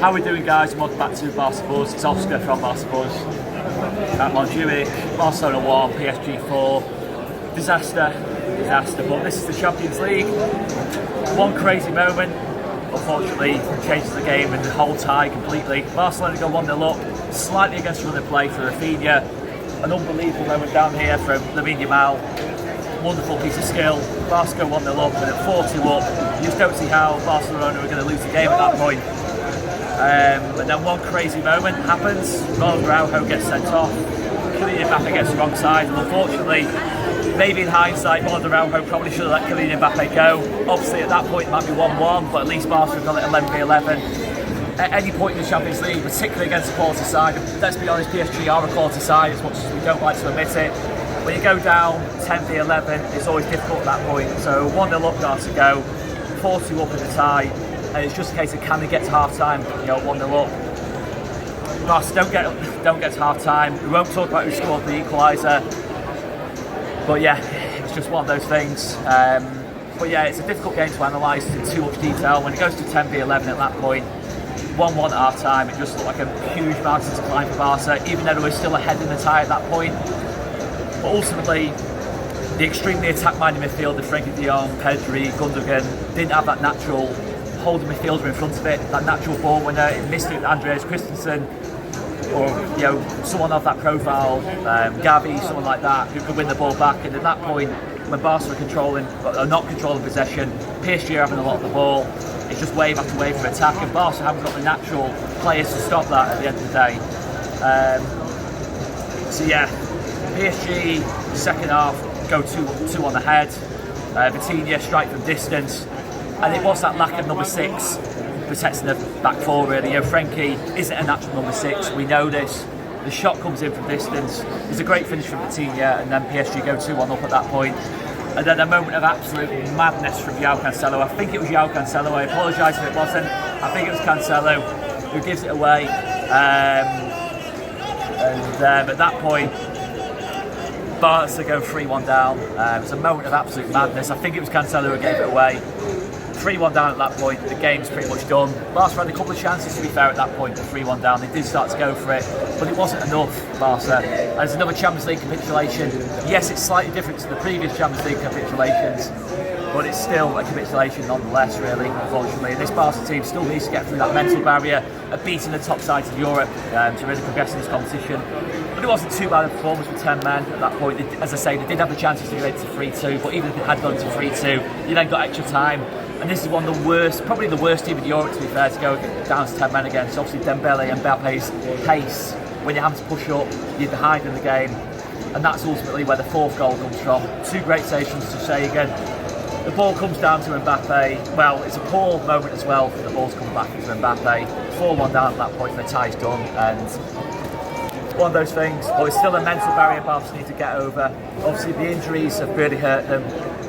How are we doing, guys? Welcome back to Barca Buzz. It's Oscar from Barca Buzz. At Montjuic, Barcelona 1, PSG 4. Disaster. But this is the Champions League. One crazy moment, unfortunately, changes the game and the whole tie completely. Barcelona go 1-0 up, slightly against run of play for Rafinha. An unbelievable moment down here from Lamine Yamal. Wonderful piece of skill. Barca go 1-0 up, and at 4-2 up, you just don't see how Barcelona are going to lose the game at that point. And then one crazy moment happens. Ronald Araujo gets sent off. Kylian Mbappe gets the wrong side, and unfortunately, maybe in hindsight, Ronald Araujo probably should have let Kylian Mbappe go. Obviously, at that point, it might be 1-1, but at least Barca have got it 11v11. At any point in the Champions League, particularly against a quality side, let's be honest, PSG are a quality side, as much as we don't like to admit it. When you go down 10v11, it's always difficult at that point. So 1-0 up, Barca go, 4-2 up in the tie, and it's just a case of can they get to half time, 1-0 up. Barca don't get to half time. We won't talk about who scored the equaliser, but yeah, it's just one of those things. But yeah, it's a difficult game to analyse in too much detail. When it goes to 10v11 at that point, 1-1 at half time, it just looked like a huge mountain to climb for Barca, even though they were still ahead in the tie at that point. But ultimately, the extremely attack-minded midfielder, Frenkie de Jong, Pedri, Gundogan, didn't have that natural holding midfielder in front of it, that natural ball winner. It missed it with Andreas Christensen, or someone of that profile, Gavi, someone like that, who could win the ball back. And at that point, when Barca are not controlling possession, PSG are having a lot of the ball. It's just wave after wave for attack, and Barca haven't got the natural players to stop that at the end of the day. So yeah, PSG second half go 2 on the head. Vitinha strike from distance, and it was that lack of number 6 protecting the back four really. Frenkie isn't a natural number 6. We know this. The shot comes in from distance. It's a great finish from Vitinha, and then PSG go 2-1 up at that point. And then a moment of absolute madness from João Cancelo. I think it was João Cancelo. I apologise if it wasn't. I think it was Cancelo who gives it away. At that point, Barca go 3-1 down. It was a moment of absolute madness. I think it was Cancelo who gave it away. 3-1 down at that point, the game's pretty much done. Barca had a couple of chances, to be fair, at that point, but 3-1 down. They did start to go for it, but it wasn't enough, Barca. There's another Champions League capitulation. Yes, it's slightly different to the previous Champions League capitulations, but it's still a capitulation nonetheless, really, unfortunately. And this Barca team still needs to get through that mental barrier of beating the top sides of Europe to really progress in this competition. But it wasn't too bad a performance with 10 men at that point. As I say, they did have the chances to go into 3-2, but even if they had gone to 3-2, you then got extra time. And this is one of the worst, probably the worst team in Europe, to be fair, to go down to 10 men against. Obviously, Dembele and Mbappe's pace, when you're having to push up, you're behind in the game. And that's ultimately where the 4th goal comes from. 2 great saves from Sagan. The ball comes down to Mbappe. Well, it's a poor moment as well for the ball to come back into Mbappe. 4-1 down at that point, and the tie's done. And one of those things, but it's still a mental barrier Barca need to get over. Obviously, the injuries have really hurt them,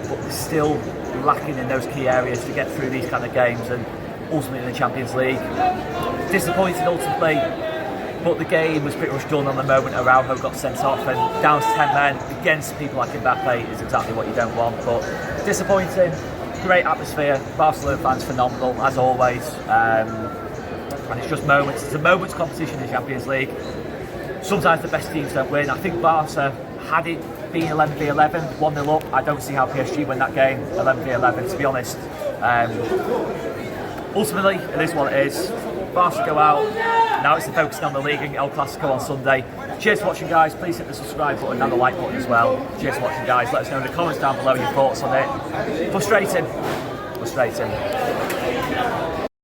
but they're still lacking in those key areas to get through these kind of games, and ultimately in the Champions League. Disappointed ultimately, but the game was pretty much done on the moment Araujo got sent off, and down to 10 men against people like Mbappe is exactly what you don't want. But disappointing. Great atmosphere, Barcelona fans phenomenal as always, and it's just moments. It's a moment's competition in the Champions League. Sometimes the best teams don't win. I think Barca, had it been 11v11, 1-0 up, I don't see how PSG win that game 11v11, to be honest. Ultimately, it is what it is. Barca go out. Now it's focusing on the league and El Clasico on Sunday. Cheers for watching, guys. Please hit the subscribe button and the like button as well. Cheers for watching, guys. Let us know in the comments down below your thoughts on it. Frustrating.